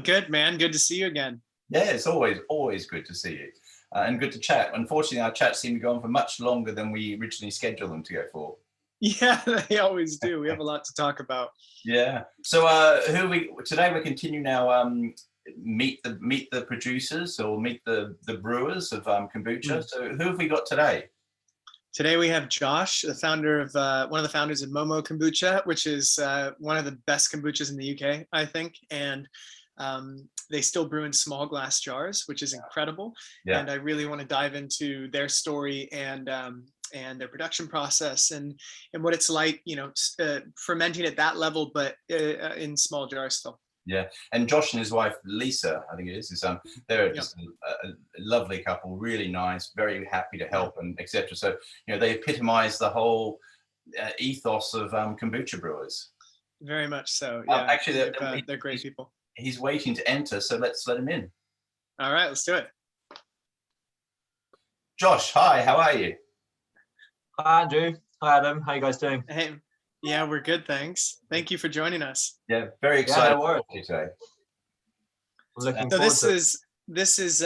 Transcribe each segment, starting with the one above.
I'm good, man. Good to see you again. Yeah, it's always good to see you and good to chat. Unfortunately, our chats seem to go on for much longer than we originally scheduled them to go for. Yeah, they always do. We have a lot to talk about. Yeah. So today we continue now. Meet the producers or meet the brewers of kombucha. So who have we got today? Today we have Josh, the founder of one of the founders of Momo Kombucha, which is one of the best kombuchas in the UK, I think. And they still brew in small glass jars, which is incredible. Yeah. And I really want to dive into their story and their production process and what it's like, fermenting at that level, but in small jars still. Yeah, and Josh and his wife Lisa, I think it is they're just a lovely couple, really nice, very happy to help and etc. So they epitomize the whole ethos of kombucha brewers. Very much so. Yeah, actually, they're great people. He's waiting to enter, so let's let him in. All right, let's do it. Josh, hi, how are you? Hi, Andrew. Hi, Adam. How you guys doing? Hey, yeah, we're good, thanks. Thank you for joining us. Yeah, very excited to talk to you today. So this is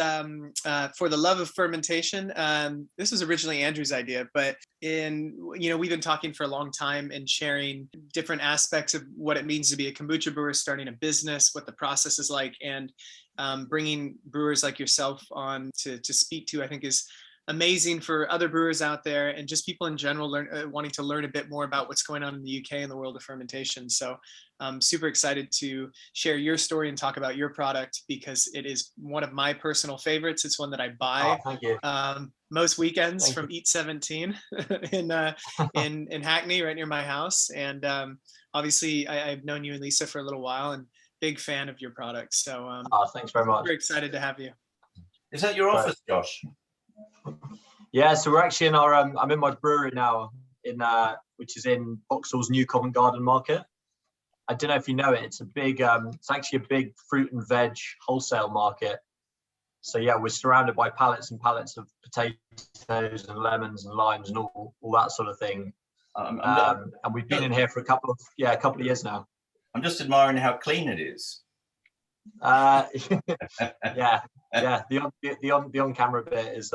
for the love of fermentation. This was originally Andrew's idea, but we've been talking for a long time and sharing different aspects of what it means to be a kombucha brewer, starting a business, what the process is like, and bringing brewers like yourself on to speak to, I think is amazing for other brewers out there and just people in general wanting to learn a bit more about what's going on in the UK and the world of fermentation. So I'm super excited to share your story and talk about your product because it is one of my personal favorites. It's one that I buy most weekends from Eat 17 in Hackney, right near my house. And obviously I've known you and Lisa for a little while and big fan of your product. So thanks very much. We're excited to have you. Is that your office, Josh? Yeah, so we're actually in our I'm in my brewery now which is in Vauxhall's New Covent Garden Market. I don't know if you know it. It's a big it's actually a big fruit and veg wholesale market. So yeah, we're surrounded by pallets and pallets of potatoes and lemons and limes and all that sort of thing. And we've been in here for a couple of years now. I'm just admiring how clean it is. Yeah, the on camera bit is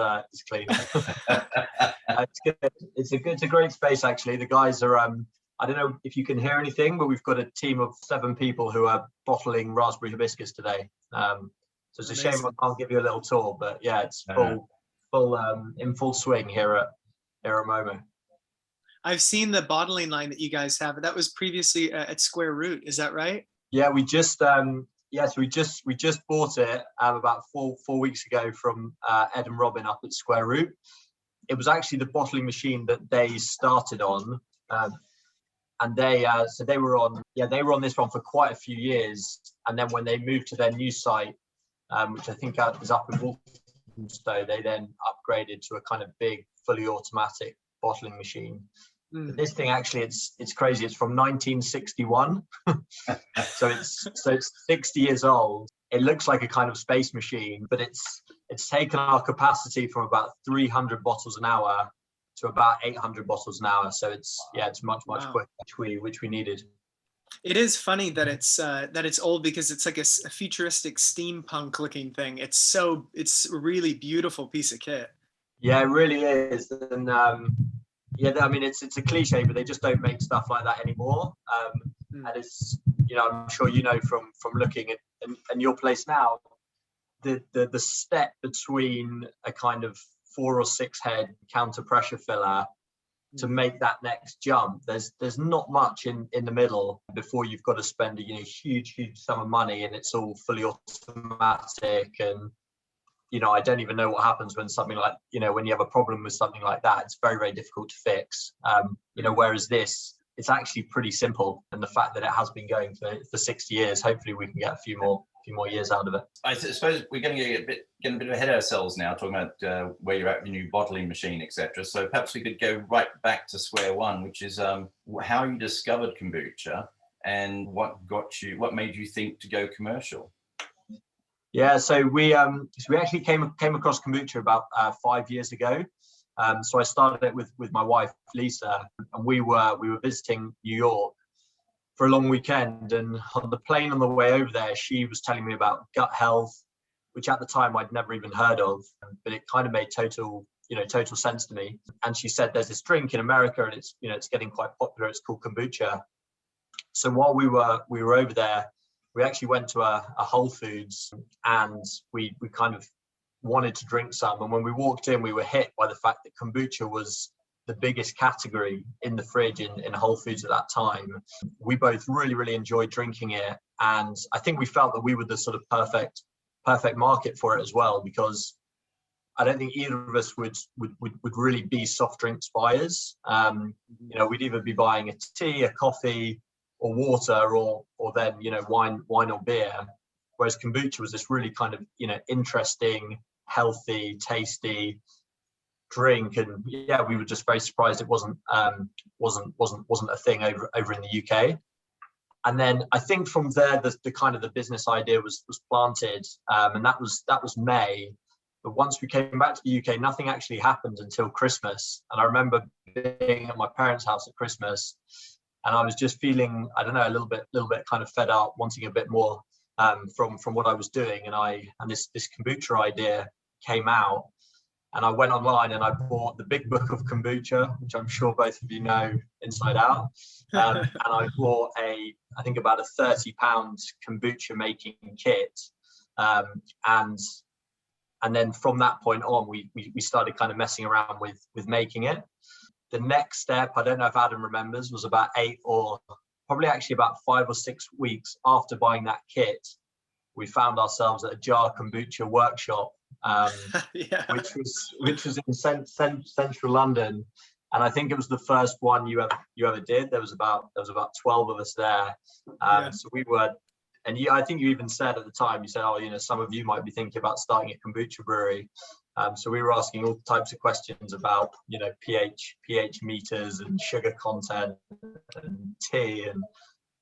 clean. It's good. It's a great space actually. The guys are I don't know if you can hear anything, but we've got a team of 7 people who are bottling raspberry hibiscus today. So it's a shame I can't give you a little tour, but yeah, it's in full swing here at Momo. I've seen the bottling line that you guys have. That was previously at Square Root. Is that right? Yeah, we just we just bought it about four weeks ago from Ed and Robin up at Square Root. It was actually the bottling machine that they started on, and they were on this one for quite a few years. And then when they moved to their new site, which I think is up in Walthamstow, they then upgraded to a kind of big, fully automatic bottling machine. This thing actually, it's crazy. It's from 1961, so it's 60 years old. It looks like a kind of space machine, but it's taken our capacity from about 300 bottles an hour to about 800 bottles an hour. So it's much quicker, which we needed. It is funny that it's old because it's like a futuristic steampunk looking thing. It's a really beautiful piece of kit. Yeah, it really is, and. Yeah, I mean, it's a cliche, but they just don't make stuff like that anymore. And it's, I'm sure from looking at your place now, the step between a kind of 4 or 6 head counter pressure filler to make that next jump, there's not much in the middle before you've got to spend a huge sum of money, and it's all fully automatic. And I don't even know what happens when something like, when you have a problem with something like that, it's very, very difficult to fix. Whereas this, it's actually pretty simple. And the fact that it has been going for 60 years, hopefully we can get a few more years out of it. I suppose we're going to get a bit ahead of ourselves now, talking about where you're at, your new bottling machine, etc. So perhaps we could go right back to square one, which is how you discovered kombucha and what made you think to go commercial. Yeah, so we actually came across kombucha about 5 years ago. So I started it with my wife Lisa, and we were visiting New York for a long weekend, and on the plane on the way over there, she was telling me about gut health, which at the time I'd never even heard of, but it kind of made total sense to me. And she said there's this drink in America, and it's getting quite popular. It's called kombucha. So while we were over there, we actually went to a Whole Foods, and we kind of wanted to drink some. And when we walked in, we were hit by the fact that kombucha was the biggest category in the fridge in Whole Foods at that time. We both really enjoyed drinking it, and I think we felt that we were the sort of perfect market for it as well, because I don't think either of us would really be soft drinks buyers. We'd either be buying a tea, a coffee, or water, or then wine or beer. Whereas kombucha was this really kind of interesting, healthy, tasty drink, and yeah, we were just very surprised it wasn't a thing over in the UK. And then I think from there the kind of the business idea was planted, and that was May. But once we came back to the UK, nothing actually happened until Christmas. And I remember being at my parents' house at Christmas, and I was just feeling, I don't know, a little bit kind of fed up, wanting a bit more from what I was doing. And this kombucha idea came out, and I went online and I bought the big book of kombucha, which I'm sure both of you know inside out. And I bought I think about a £30 kombucha making kit. And then from that point on, we started kind of messing around with making it. The next step, I don't know if Adam remembers, was about 5 or 6 weeks after buying that kit, we found ourselves at a JARR kombucha workshop, yeah. which was in central London, and I think it was the first one you ever did. There was about 12 of us there, so we were. And I think you even said at the time, you said, some of you might be thinking about starting a kombucha brewery. So we were asking all types of questions about, pH meters and sugar content and tea and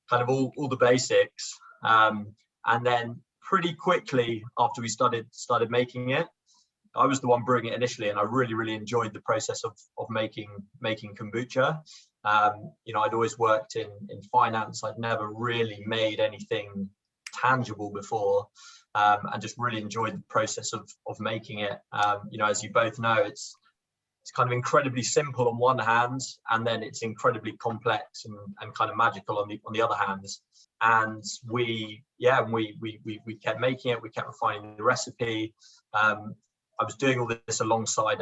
kind of all the basics. And then pretty quickly after we started making it, I was the one brewing it initially, and I really enjoyed the process of making kombucha. I'd always worked in finance. I'd never really made anything tangible before, and just really enjoyed the process of making it. As you both know, it's kind of incredibly simple on one hand, and then it's incredibly complex and kind of magical on the other hand. And we kept making it. We kept refining the recipe. I was doing all this alongside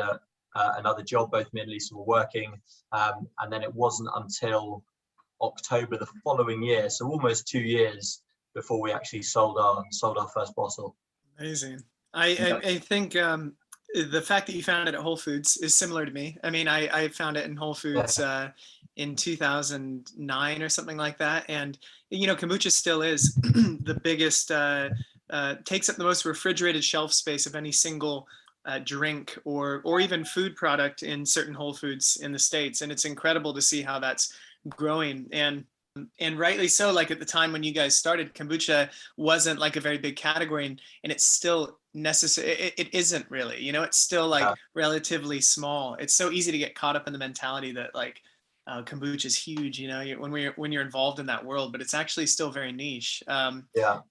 another job. Both me and Lisa were working, and then it wasn't until October the following year, so almost 2 years, before we actually sold our first bottle. Amazing. I think the fact that you found it at Whole Foods is similar to me. I mean, I found it in Whole Foods in 2009 or something like that, and kombucha still is the biggest, takes up the most refrigerated shelf space of any single drink or even food product in certain Whole Foods in the States. And it's incredible to see how that's growing, and rightly so. Like at the time when you guys started, kombucha wasn't like a very big category, and it's still necessary. It isn't really, it's still like relatively small. It's so easy to get caught up in the mentality that like kombucha is huge, when you're involved in that world, but it's actually still very niche. But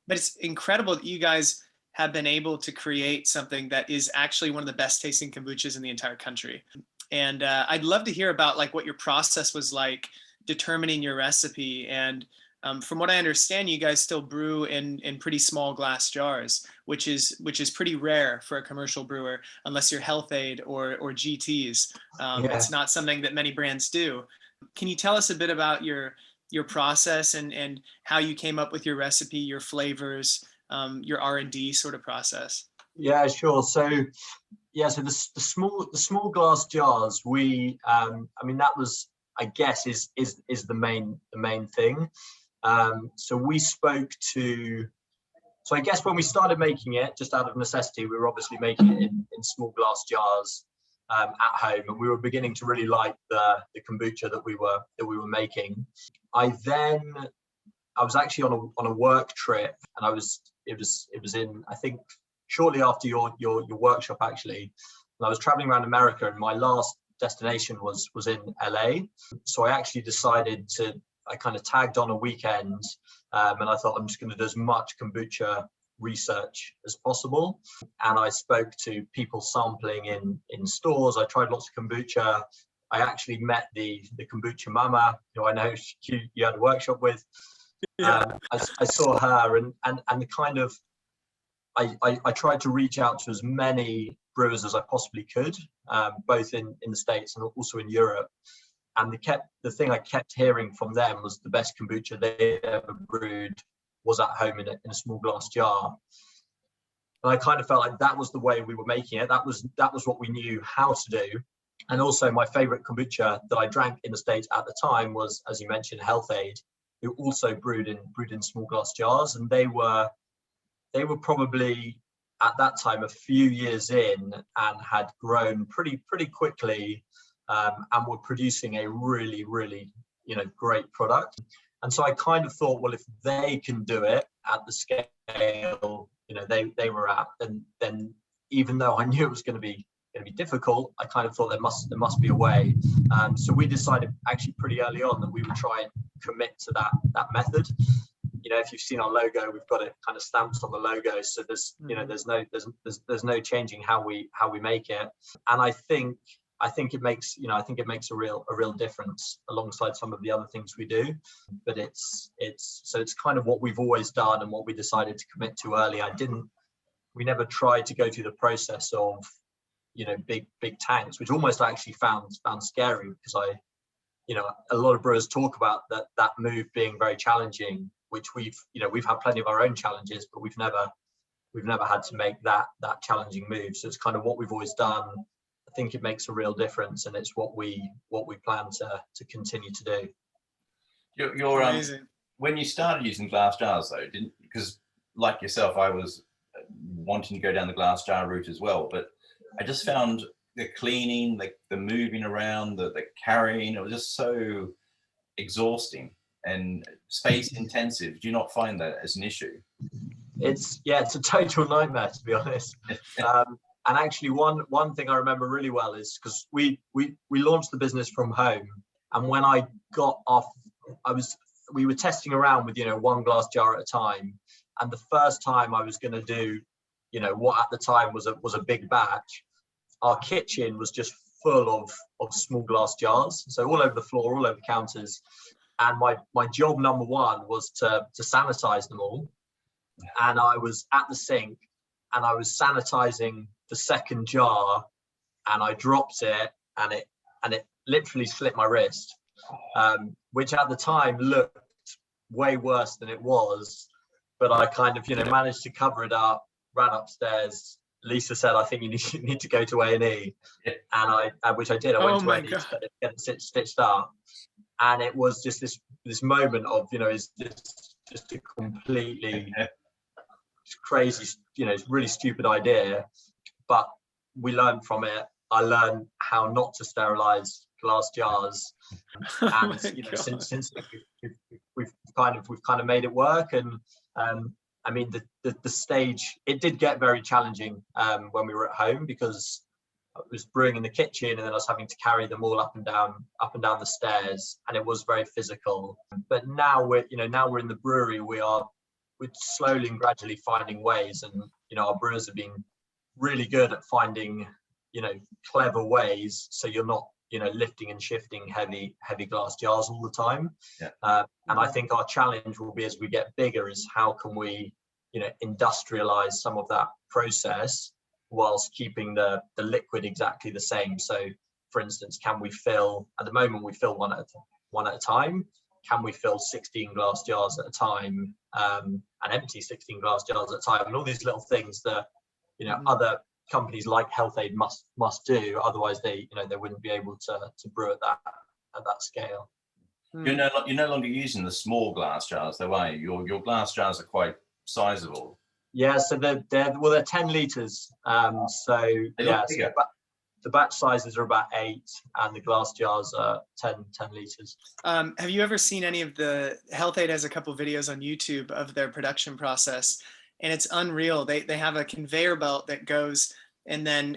it's incredible that you guys have been able to create something that is actually one of the best tasting kombuchas in the entire country. And I'd love to hear about like what your process was like determining your recipe. And from what I understand, you guys still brew in pretty small glass jars, which is pretty rare for a commercial brewer, unless you're Health Aid or GTs. It's not something that many brands do. Can you tell us a bit about your process and how you came up with your recipe, your flavors, your R&D sort of process? Yeah, sure. So the small glass jars, that was, I guess, is the main thing. So we spoke to. So I guess when we started making it, just out of necessity, we were obviously making it in small glass jars at home, and we were beginning to really like the kombucha that we were making. I was actually on a work trip, and it was in, I think, shortly after your workshop actually, and I was traveling around America, and my last destination was in LA. So I actually decided to kind of tagged on a weekend, and I thought I'm just going to do as much kombucha research as possible. And I spoke to people sampling in stores. I tried lots of kombucha. I actually met the kombucha mama, who I know you had a workshop with. I saw her, and the kind of I tried to reach out to as many brewers as I possibly could, both in the States and also in Europe. And the thing I kept hearing from them was the best kombucha they ever brewed was at home in a small glass jar. And I kind of felt like that was the way we were making it. That was what we knew how to do. And also my favorite kombucha that I drank in the States at the time was, as you mentioned, Health Aid, who also brewed in small glass jars. And they were probably at that time a few years in and had grown pretty quickly, and were producing a really, really, great product. And so I kind of thought, well, if they can do it at the scale, they were at, then even though I knew it was going to be difficult, I kind of thought there must be a way. So we decided actually pretty early on that we would try and commit to that method. If you've seen our logo, we've got it kind of stamped on the logo, so there's no changing how we make it. And I think it makes a real difference alongside some of the other things we do. But it's kind of what we've always done and what we decided to commit to early. We never tried to go through the process of big tanks, which almost actually found scary, because a lot of brewers talk about that move being very challenging, which we've had plenty of our own challenges, but we've never had to make that challenging move. So it's kind of what we've always done. I think it makes a real difference, and it's what we plan to continue to do. You're amazing. When you started using glass jars, though, because like yourself, I was wanting to go down the glass jar route as well, but I just found the cleaning, the moving around, the carrying, it was just so exhausting and space intensive. Do you not find that as an issue? It's a total nightmare, to be honest. And actually, one thing I remember really well is because we launched the business from home, and when I got off, we were testing around with one glass jar at a time. And the first time I was going to do what at the time was a big batch, our kitchen was just full of small glass jars, so all over the floor, all over the counters. And my job number one was to sanitize them all. And I was at the sink and I was sanitizing the second jar, and I dropped it, and it literally slit my wrist, which at the time looked way worse than it was. But I kind of managed to cover it up, ran upstairs. Lisa said, I think you need to go to A&E. And which I did. I went to A&E to get it stitched up. And it was just this moment of, is this just a completely crazy, really stupid idea. But we learned from it. I learned how not to sterilize glass jars. And since we've kind of made it work. And I mean, the stage, it did get very challenging when we were at home, because I was brewing in the kitchen and then I was having to carry them all up and down the stairs, and it was very physical. But now we're in the brewery, we're slowly and gradually finding ways, and our brewers have been really good at finding clever ways, so you're not lifting and shifting heavy glass jars all the time. And I think our challenge will be, as we get bigger, is how can we industrialize some of that process whilst keeping the liquid exactly the same. So for instance, can we fill, at the moment we fill one at a time, can we fill 16 glass jars at a time, and empty 16 glass jars at a time, and all these little things that other companies like Health Aid must do, otherwise they wouldn't be able to brew at that scale. You're no longer using the small glass jars, though, are you? Your glass jars are quite sizable. Yeah, so they're 10 liters. The batch sizes are about 8, and the glass jars are 10 liters. Have you ever seen any of the Health Aid has a couple of videos on YouTube of their production process, and it's unreal. They have a conveyor belt that goes and then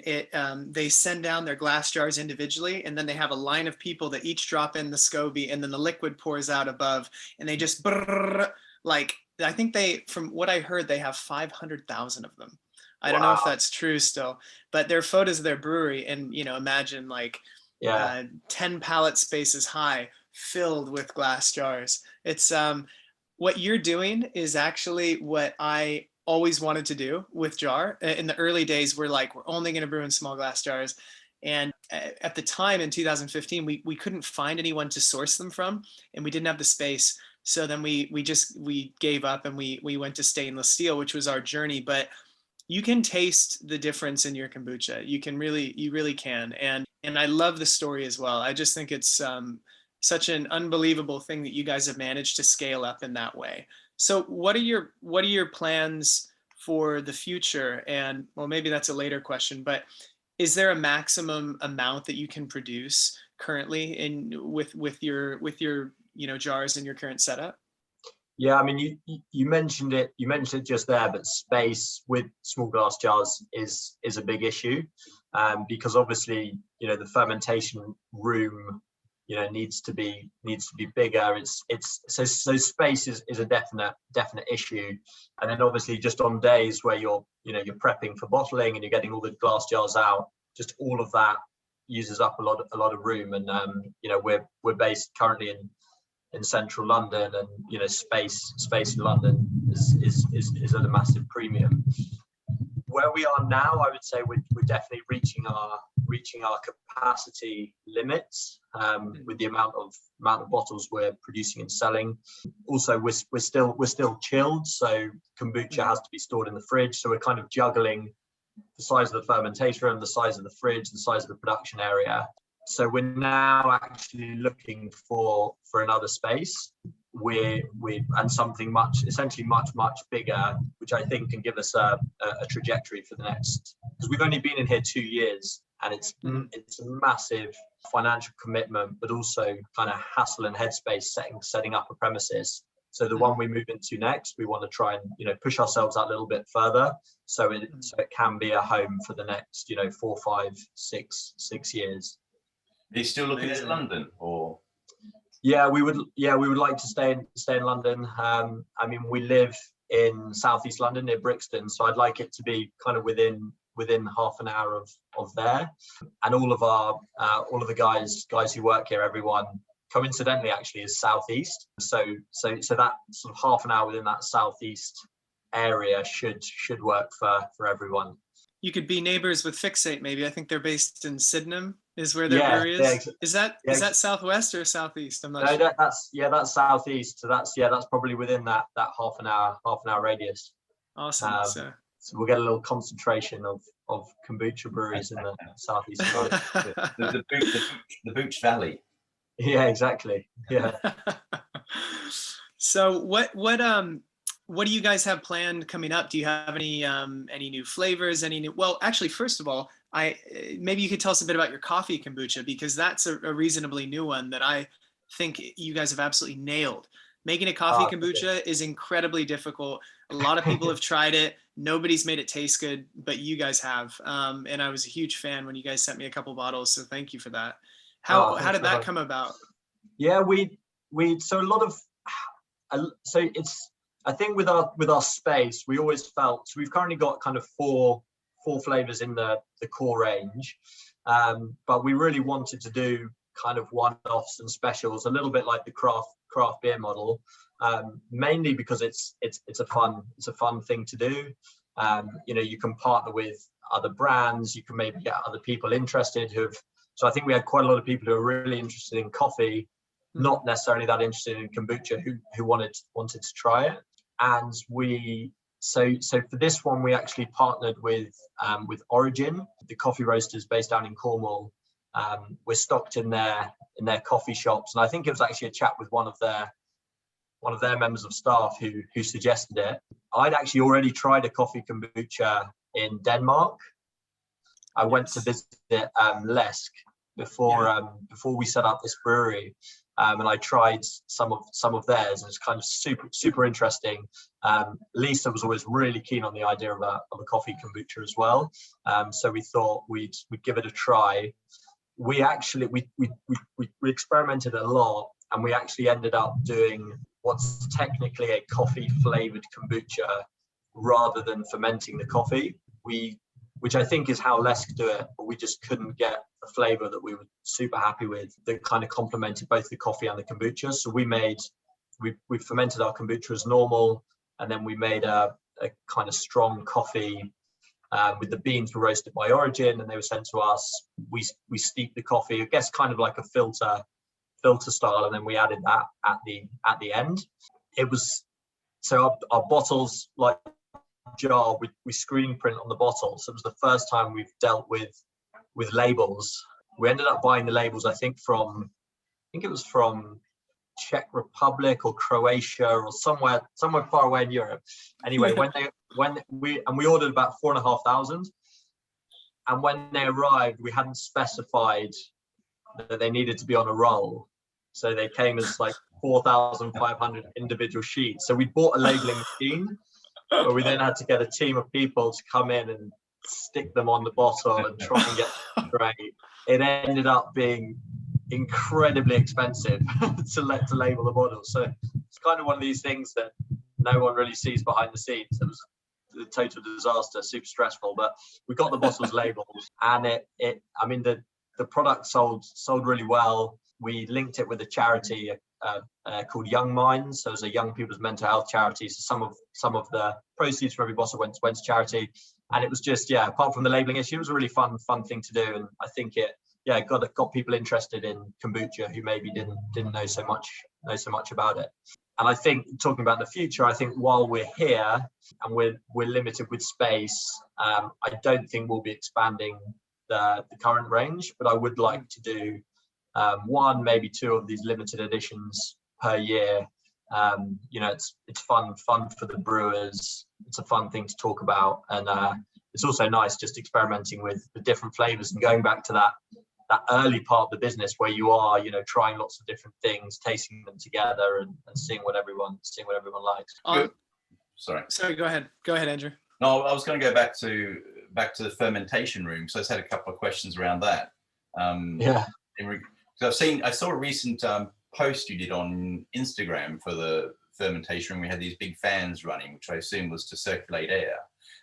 they send down their glass jars individually, and then they have a line of people that each drop in the SCOBY, and then the liquid pours out above, and they just brrr, like, I think from what I heard, they have 500,000 of them. I don't know if that's true still, but they're photos of their brewery, and imagine like 10 pallet spaces high filled with glass jars. It's what you're doing is actually what I always wanted to do with JARR. In the early days, we're only going to brew in small glass jars. And at the time in 2015, we couldn't find anyone to source them from, and we didn't have the space. So then we gave up, and we went to stainless steel, which was our journey. But you can taste the difference in your kombucha. You really can. And I love the story as well. I just think it's such an unbelievable thing that you guys have managed to scale up in that way. So what are your plans for the future? And well, maybe that's a later question, but is there a maximum amount that you can produce currently with your jars in your current setup? Yeah, I mean, you mentioned it just there, but space with small glass jars is a big issue, because obviously, the fermentation room, needs to be bigger. So space is a definite issue. And then obviously just on days where you're prepping for bottling and you're getting all the glass jars out, just all of that uses up a lot of room. And we're based currently in central London, and space in London is at a massive premium. Where we are now, I would say we're definitely reaching our capacity limits with the amount of bottles we're producing and selling. Also, we're still chilled, so kombucha has to be stored in the fridge. So we're kind of juggling the size of the fermentation room, the size of the fridge, the size of the production area. So we're now actually looking for another space and something essentially much bigger, which I think can give us a trajectory for the next, because we've only been in here 2 years, and it's a massive financial commitment, but also kind of hassle and headspace setting up a premises. So the one we move into next, we want to try and push ourselves out a little bit further, so it can be a home for the next 4, 5, 6 years. Are you still looking at London, or? Yeah, we would like to stay in London. I mean, we live in southeast London near Brixton, so I'd like it to be kind of within half an hour of there. And all of the guys who work here, everyone coincidentally actually is southeast. So that sort of half an hour within that southeast area should work for everyone. You could be neighbors with Fixate, maybe. I think they're based in Sydenham, is where their brewery is. Is that southwest or southeast? I'm not sure. That's southeast. So that's probably within that half an hour radius. Awesome. So we'll get a little concentration of kombucha breweries in the southeast. the Booch Valley. Yeah, exactly. Yeah. So what do you guys have planned coming up? Do you have any new flavors? Well, actually, first of all, maybe you could tell us a bit about your coffee kombucha, because that's a reasonably new one that I think you guys have absolutely nailed. Making a coffee kombucha is incredibly difficult. A lot of people have tried it. Nobody's made it taste good, but you guys have. And I was a huge fan when you guys sent me a couple bottles, so thank you for that. How did that come about? Yeah, I think with our space, we always felt, so we've currently got kind of four flavors in the core range, but we really wanted to do kind of one-offs and specials, a little bit like the craft beer model, mainly because it's a fun thing to do. You can partner with other brands, you can maybe get other people interested so I think we had quite a lot of people who are really interested in coffee, not necessarily that interested in kombucha, who wanted to try it. And so for this one, we actually partnered with Origin, the coffee roasters based down in Cornwall. We're stocked in their coffee shops, and I think it was actually a chat with one of their members of staff who suggested it. I'd actually already tried a coffee kombucha in Denmark. I went to visit Læsk before we set up this brewery. and I tried some of theirs, and it's kind of super interesting. Lisa was always really keen on the idea of a coffee kombucha as well, so we thought we'd give it a try. We actually we experimented a lot, and we actually ended up doing what's technically a coffee flavored kombucha rather than fermenting the coffee. Which I think is how Lesk do it, but we just couldn't get a flavor that we were super happy with that kind of complemented both the coffee and the kombucha. So we fermented our kombucha as normal, and then we made a kind of strong coffee with the beans were roasted by origin, and they were sent to us. We steeped the coffee, I guess kind of like a filter style, and then we added that at the end. It was so our bottles, like JARR, we screen print on the bottle, so it was the first time we've dealt with labels. We ended up buying the labels, I think it was from Czech Republic or Croatia or somewhere far away in Europe. Anyway, when we ordered about 4,500, and when they arrived, we hadn't specified that they needed to be on a roll, so they came as like 4,500 individual sheets. So we bought a labeling machine, but we then had to get a team of people to come in and stick them on the bottle and try and get it right. It ended up being incredibly expensive to label the bottle. So it's kind of one of these things that no one really sees behind the scenes. It was a total disaster, super stressful, but we got the bottles labeled, and I mean, the product sold really well. We linked it with a charity called Young Minds. So it was a young people's mental health charity. So some of the proceeds from every bottle went to charity, and it was just, apart from the labeling issue, it was a really fun thing to do, and I think it got people interested in kombucha who maybe didn't know so much about it. And I think, talking about the future, I think while we're here and we're limited with space, I don't think we'll be expanding the current range, but I would like to do one, maybe two of these limited editions per year. It's fun for the brewers. It's a fun thing to talk about, and it's also nice just experimenting with the different flavors and going back to that early part of the business where you are, trying lots of different things, tasting them together, and seeing what everyone likes. Sorry, go ahead, Andrew. No, I was going to go back to the fermentation room. So I just had a couple of questions around that. I saw a recent post you did on Instagram for the fermentation room. We had these big fans running, which I assume was to circulate air.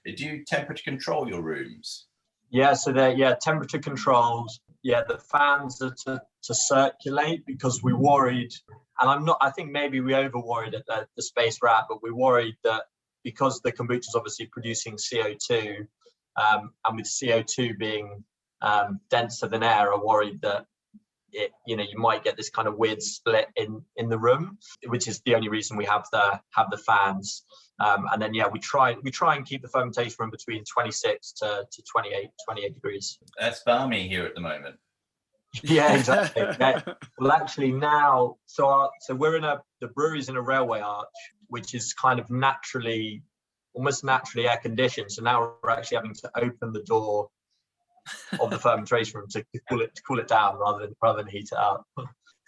Do you temperature control your rooms? Yeah, so they're temperature controlled. Yeah, the fans are to circulate, because we worried, and I think maybe we over worried at the space we're at, but we worried that because the kombucha is obviously producing CO2, and with CO2 being denser than air, are worried that you might get this kind of weird split in the room, which is the only reason we have the fans. And then we try and keep the fermentation room between 26 to 28 degrees. That's balmy here at the moment. Yeah, exactly. Yeah. Well, actually now, so we're the brewery's in a railway arch, which is kind of almost naturally air conditioned. So now we're actually having to open the door of the fermentation room to cool it down rather than heat it up.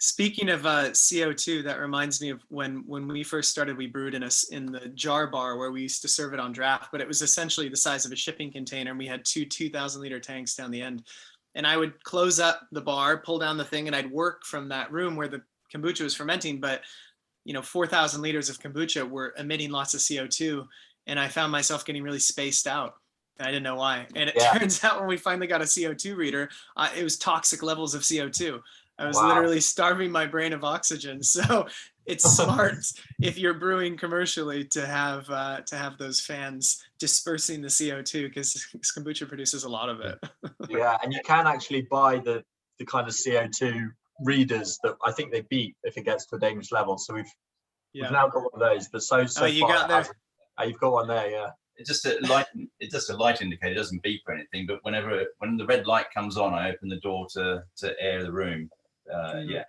Speaking of CO2, that reminds me of when we first started. We brewed in the JARR bar where we used to serve it on draft, but it was essentially the size of a shipping container, and we had two 2,000-liter tanks down the end. And I would close up the bar, pull down the thing, and I'd work from that room where the kombucha was fermenting. But 4,000 liters of kombucha were emitting lots of CO2, and I found myself getting really spaced out. I didn't know why. And it turns out when we finally got a CO2 reader, it was toxic levels of CO2. I was literally starving my brain of oxygen. So it's smart if you're brewing commercially to have those fans dispersing the CO2, because kombucha produces a lot of it. Yeah, and you can actually buy the kind of CO2 readers that I think they beep if it gets to a dangerous level. So we've now got one of those. But so you far, got there. You've got one there, yeah. It's just a light indicator. It doesn't beep or anything. But when the red light comes on, I open the door to air the room. Don't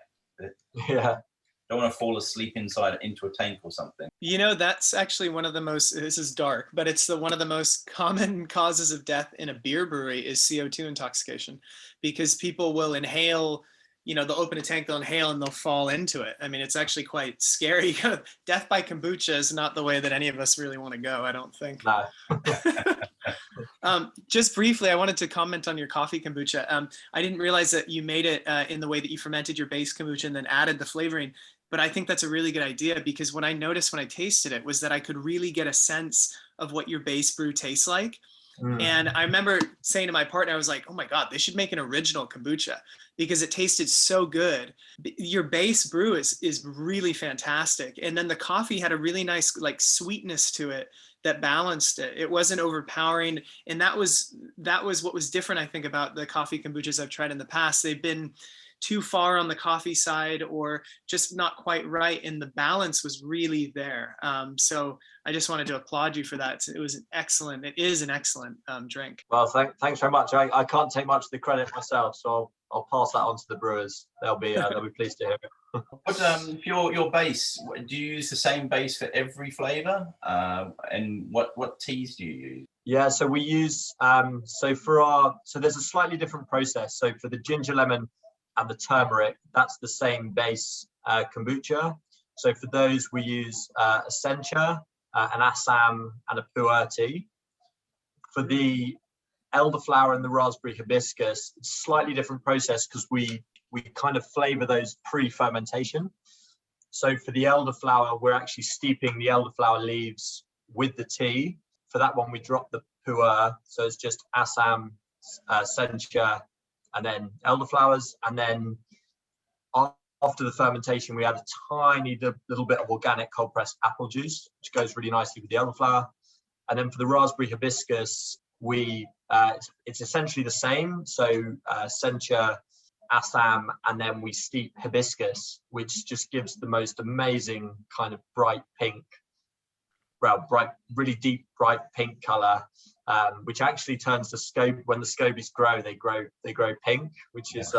want to fall asleep into a tank or something. That's actually one of the most, this is dark, but it's one of the most common causes of death in a beer brewery is CO2 intoxication, because people will inhale you know, they'll open a tank, they'll inhale, and they'll fall into it. I mean, it's actually quite scary. Death by kombucha is not the way that any of us really want to go, I don't think. No. Just briefly, I wanted to comment on your coffee kombucha. I didn't realize that you made it in the way that you fermented your base kombucha and then added the flavoring. But I think that's a really good idea, because what I noticed when I tasted it was that I could really get a sense of what your base brew tastes like. And I remember saying to my partner, I was like, oh my God, they should make an original kombucha, because it tasted so good. Your base brew is really fantastic. And then the coffee had a really nice like sweetness to it that balanced it. It wasn't overpowering. And that was what was different, I think, about the coffee kombuchas I've tried in the past. They've been too far on the coffee side or just not quite right, and the balance was really there. So I just wanted to applaud you for that. It is an excellent drink. Well, thanks very much. I can't take much of the credit myself, so I'll pass that on to the brewers. They'll be pleased to hear it. But for your base, do you use the same base for every flavor? And what teas do you use? Yeah, so we use so there's a slightly different process. So for the ginger lemon and the turmeric, that's the same base kombucha. So for those we use a sencha, an assam, and a pu'er tea. For the elderflower and the raspberry hibiscus, it's a slightly different process, because we kind of flavor those pre-fermentation. So for the elderflower, we're actually steeping the elderflower leaves with the tea. For that one, we drop the pu'er, so it's just assam, sencha, and then elderflowers. And then after the fermentation, we add a tiny little bit of organic cold pressed apple juice, which goes really nicely with the elderflower. And then for the raspberry hibiscus, it's essentially the same. So sencha, assam, and then we steep hibiscus, which just gives the most amazing kind of bright pink, really deep, bright pink color, which actually turns the scoby. When the scobies grow, they grow pink, which is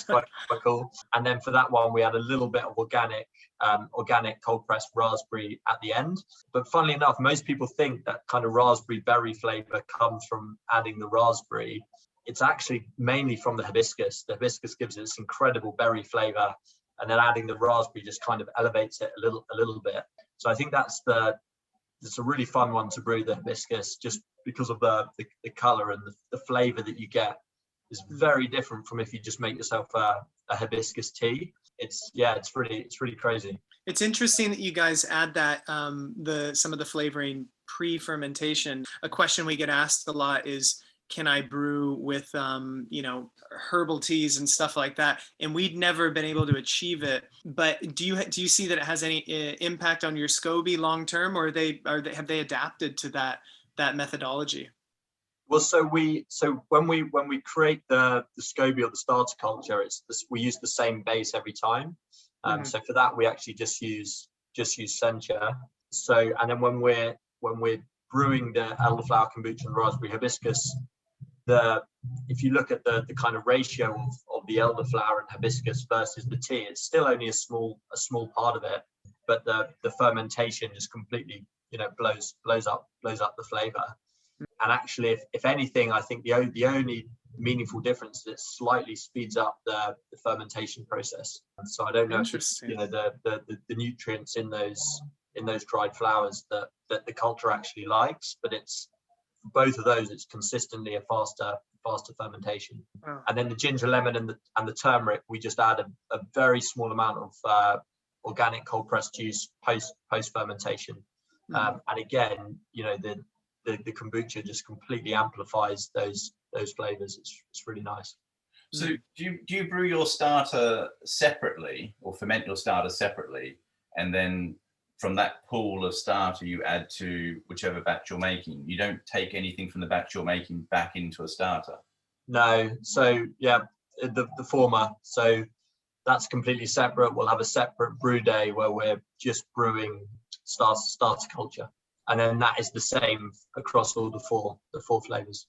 quite cool. And then for that one, we add a little bit of organic cold pressed raspberry at the end. But funnily enough, most people think that kind of raspberry berry flavor comes from adding the raspberry. It's actually mainly from the hibiscus. The hibiscus gives it this incredible berry flavor, and then adding the raspberry just kind of elevates it a little bit. So I think it's a really fun one to brew, the hibiscus, just because of the color and the flavor that you get is very different from if you just make yourself a hibiscus tea. It's really crazy. It's interesting that you guys add that some of the flavoring pre-fermentation. A question we get asked a lot is, can I brew with herbal teas and stuff like that? And we'd never been able to achieve it. But do you see that it has any impact on your SCOBY long term, or have they adapted to that methodology? Well, so when we create the SCOBY or the starter culture, we use the same base every time. So for that, we actually just use sencha. So, and then when we're brewing the elderflower kombucha and raspberry hibiscus, if you look at the kind of ratio of the elderflower and hibiscus versus the tea, it's still only a small part of it, but the fermentation just completely blows up the flavor. And actually, if anything, I think the only meaningful difference is it slightly speeds up the fermentation process. And so I don't know if it's, the nutrients in those dried flowers that the culture actually likes, but it's both of those, it's consistently a faster fermentation. Wow. And then the ginger lemon and the turmeric, we just add a very small amount of organic cold pressed juice post fermentation. And again, the kombucha just completely amplifies those flavors. It's really nice. So do you brew your starter separately, or ferment your starter separately, and then from that pool of starter you add to whichever batch you're making? You don't take anything from the batch you're making back into a starter? No. So yeah, the former. So that's completely separate. We'll have a separate brew day where we're just brewing starter culture, and then that is the same across all the four flavors.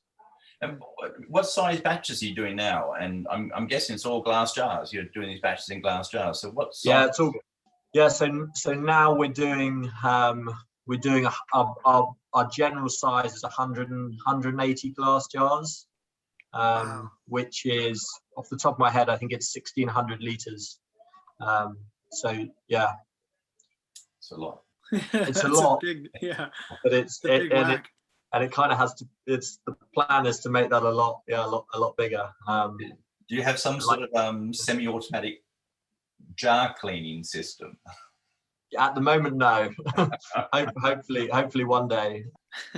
And what size batches are you doing now? And I'm guessing it's all glass jars. You're doing these batches in glass jars. So what size? Yeah, it's all. Yeah, so now we're doing our general size is 180 glass jars, Wow. which is off the top of my head, I think it's 1,600 liters. So yeah, it's a lot. It's a lot, yeah, but it kind of has to. It's the plan is to make that a lot bigger. Do you have some sort of semi-automatic jar cleaning system? At the moment, no. hopefully one day.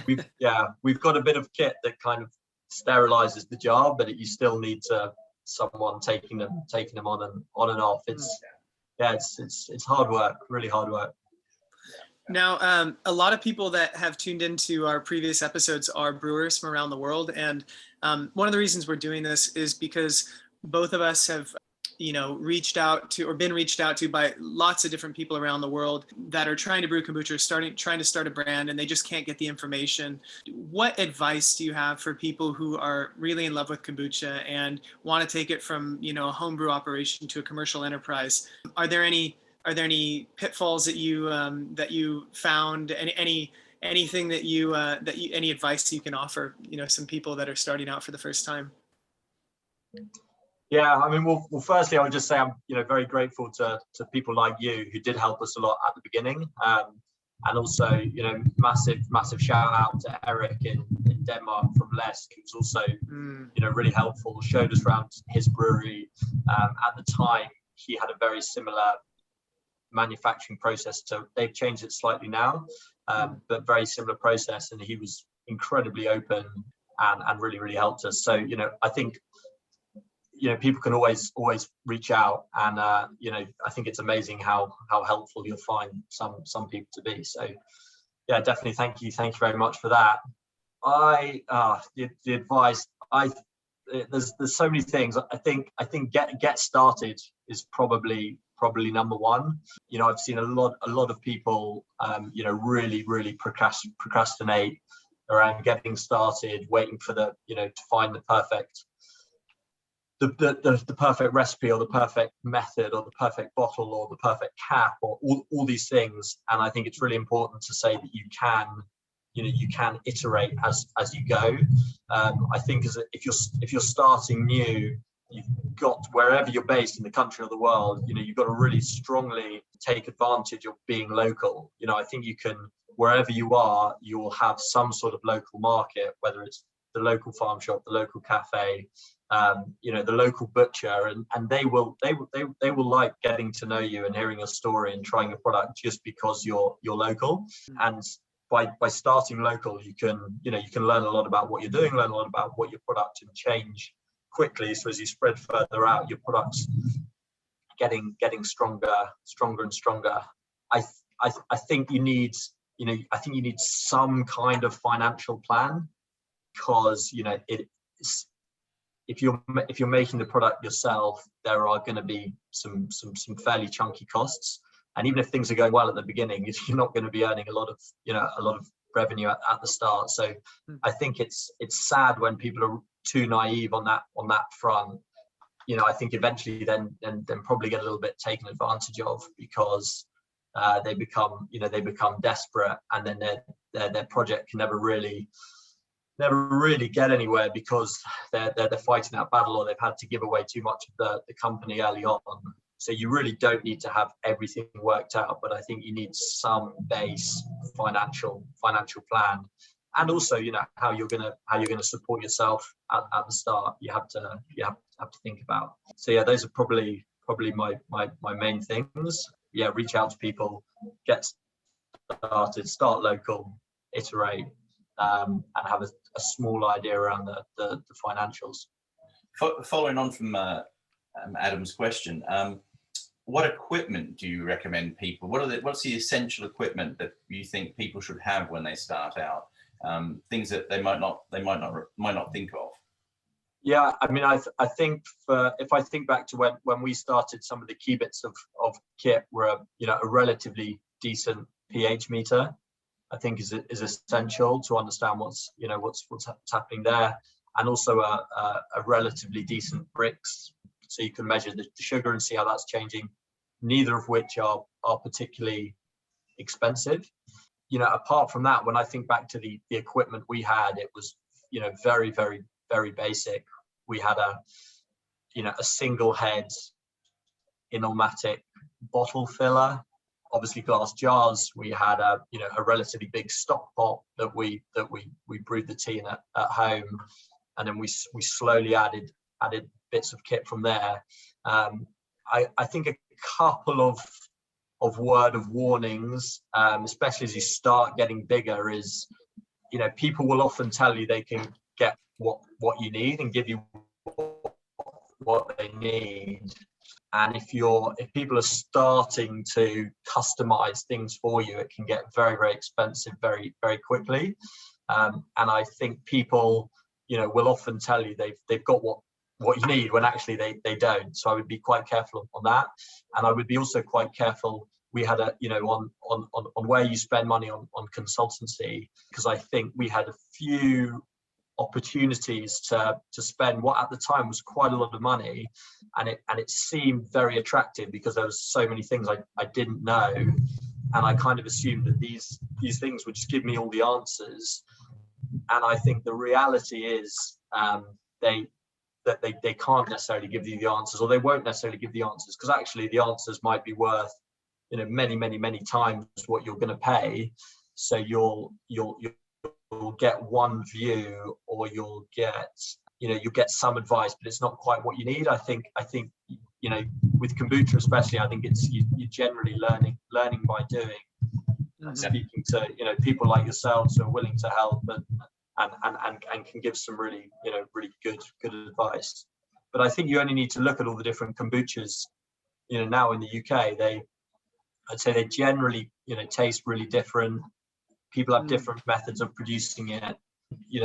We've got a bit of kit that kind of sterilizes the jar, but you still need someone taking them on and off. It's hard work, really hard work. Now, a lot of people that have tuned into our previous episodes are brewers from around the world. And one of the reasons we're doing this is because both of us have, reached out to or been reached out to by lots of different people around the world that are trying to brew kombucha, trying to start a brand, and they just can't get the information. What advice do you have for people who are really in love with kombucha and want to take it from, a homebrew operation to a commercial enterprise? Are there any pitfalls that you found? Anything that you any advice you can offer? Some people that are starting out for the first time. Yeah, I mean, well, firstly, I would just say I'm very grateful to people like you who did help us a lot at the beginning, and also massive shout out to Eric in Denmark from Lesk, who's also really helpful. Showed us around his brewery. At the time, he had a very similar manufacturing process they've changed it slightly now, but very similar process, and he was incredibly open and really helped us. So I think people can always reach out, and I think it's amazing how helpful you'll find some people to be. So yeah, definitely thank you very much for that. The advice, there's so many things. I think get started is probably number one. I've seen a lot of people really procrastinate around getting started, waiting for to find the perfect recipe or the perfect method or the perfect bottle or the perfect cap or all these things. And I think it's really important to say that you can iterate as you go. I think if you're starting new, you've got, wherever you're based in the country or the world, you've got to really strongly take advantage of being local. I think you can, wherever you are, you will have some sort of local market, whether it's the local farm shop, the local cafe, the local butcher, and they will like getting to know you and hearing your story and trying your product just because you're local. And by starting local, you can learn a lot about what you're doing, learn a lot about what your product, and change quickly. So as you spread further out, your product's getting stronger and stronger. I think you need some kind of financial plan, because if you're making the product yourself, there are going to be some fairly chunky costs, and even if things are going well at the beginning, you're not going to be earning a lot of revenue at the start. So I think it's sad when people are too naive on that front. I think eventually then probably get a little bit taken advantage of, because they become desperate, and then their project can never really get anywhere, because they're fighting that battle, or they've had to give away too much of the company early on. So you really don't need to have everything worked out, but I think you need some base financial plan, and also how you're gonna support yourself at the start. You have to think about. So yeah, those are probably my main things. Yeah, reach out to people, get started, start local, iterate, and have a small idea around the financials. Following on from Adam's question, what equipment do you recommend people? What's the essential equipment that you think people should have when they start out? Things that they might not think of. Yeah, I mean, I think if I think back to when we started, some of the key bits of kit were a relatively decent pH meter. I think is essential to understand what's happening there, and also a relatively decent bricks, so you can measure the sugar and see how that's changing. Neither of which are particularly expensive. Apart from that, when I think back to the equipment we had, it was very, very, very basic. We had a single head inomatic bottle filler. Obviously glass jars, we had a relatively big stock pot that we brewed the tea in at home, and then we slowly added bits of kit from there. I think a couple of word of warnings, especially as you start getting bigger, is people will often tell you they can get what you need and give you what they need. And if people are starting to customize things for you, it can get very, very expensive very, very quickly. And I think people, will often tell you they've got what you need when actually they don't. So I would be quite careful on that. And I would be also quite careful. We had on where you spend money on consultancy, because I think we had a few opportunities to spend what at the time was quite a lot of money, and it seemed very attractive because there was so many things I didn't know, and I kind of assumed that these things would just give me all the answers. And I think the reality is they can't necessarily give you the answers, or they won't necessarily give the answers, because actually the answers might be worth many times what you're going to pay. So you'll get one view, or you'll get some advice, but it's not quite what you need. I think with kombucha especially, I think it's you're generally learning by doing, and speaking to people like yourselves who are willing to help and can give some really really good advice. But I think you only need to look at all the different kombuchas now in the UK. I'd say they generally taste really different. People have different methods of producing it.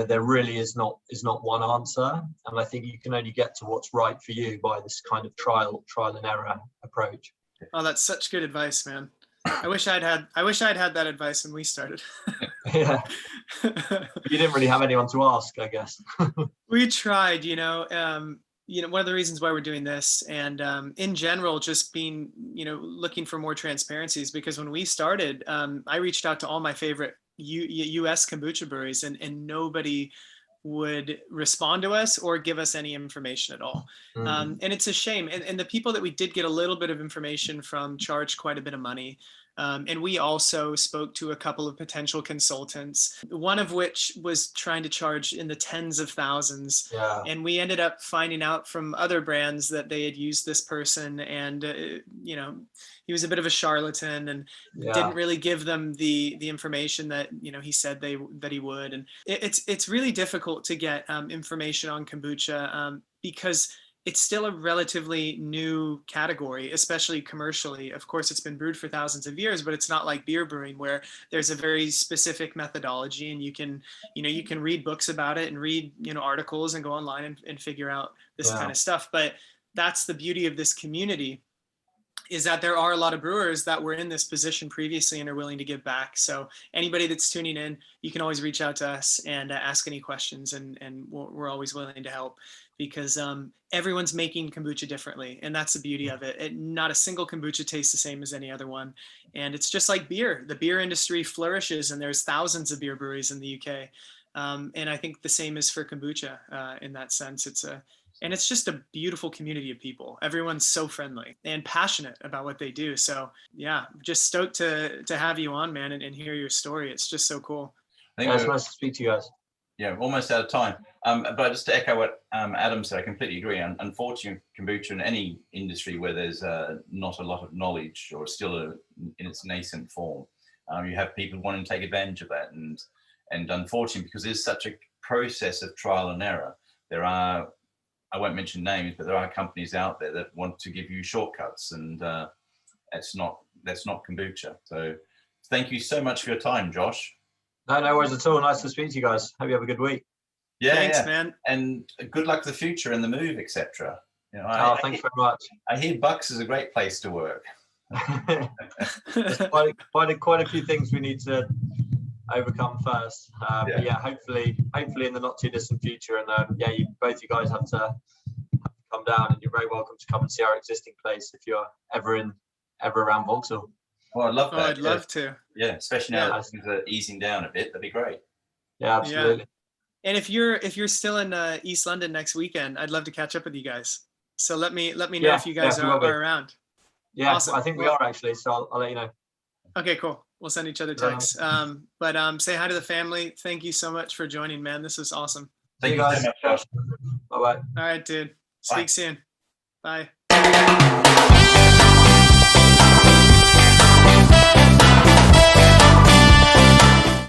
There really is not one answer, and I think you can only get to what's right for you by this kind of trial and error approach. Oh, that's such good advice, man. I wish I'd had that advice when we started. Yeah. You didn't really have anyone to ask, I guess. We tried, one of the reasons why we're doing this, and in general, just being, looking for more transparencies, because when we started, I reached out to all my favorite US kombucha breweries, and nobody would respond to us or give us any information at all. And it's a shame. And the people that we did get a little bit of information from charged quite a bit of money. And we also spoke to a couple of potential consultants, one of which was trying to charge in the tens of thousands. Yeah. And we ended up finding out from other brands that they had used this person, and he was a bit of a charlatan, and didn't really give them the information that he said that he would. And it's really difficult to get information on kombucha because it's still a relatively new category, especially commercially. Of course, it's been brewed for thousands of years, but it's not like beer brewing, where there's a very specific methodology, and you can read books about it and read articles and go online and figure out this kind of stuff. But that's the beauty of this community, is that there are a lot of brewers that were in this position previously and are willing to give back. So anybody that's tuning in, you can always reach out to us and ask any questions, and we're always willing to help, because everyone's making kombucha differently, and that's the beauty of it. Not a single kombucha tastes the same as any other one. And it's just like beer. The beer industry flourishes, and there's thousands of beer breweries in the UK. And I think the same is for kombucha in that sense. It's just a beautiful community of people. Everyone's so friendly and passionate about what they do. So yeah, just stoked to have you on, man, and hear your story. It's just so cool. It's nice to speak to you guys. Yeah, almost out of time. But just to echo what Adam said, I completely agree. Unfortunately, kombucha in any industry where there's not a lot of knowledge, or still in its nascent form, you have people wanting to take advantage of that. And unfortunately, because there's such a process of trial and error, there are, I won't mention names, but there are companies out there that want to give you shortcuts, and that's not kombucha. So thank you so much for your time, Josh. No worries at all. Nice to speak to you guys. Hope you have a good week. Yeah, thanks, man. And good luck for the future and the move, etc. Thanks very much. I hear Bucks is a great place to work. There's quite a few things we need to overcome first. But yeah, hopefully in the not too distant future. And both you guys have to come down, and you're very welcome to come and see our existing place if you're ever around Vauxhall. Well, I'd love that. I'd love to. Yeah, especially now that things are easing down a bit. That'd be great. Yeah, absolutely. Yeah. And if you're still in East London next weekend, I'd love to catch up with you guys. So let me know Yeah, if you guys yeah, we will be. are around. Yeah, Awesome. I think we are actually. So I'll let you know. Okay, cool. We'll send each other texts. But say hi to the family. Thank you so much for joining, man. This is awesome. Thank you so much, Josh. Bye bye. All right, dude. Speak soon. Bye.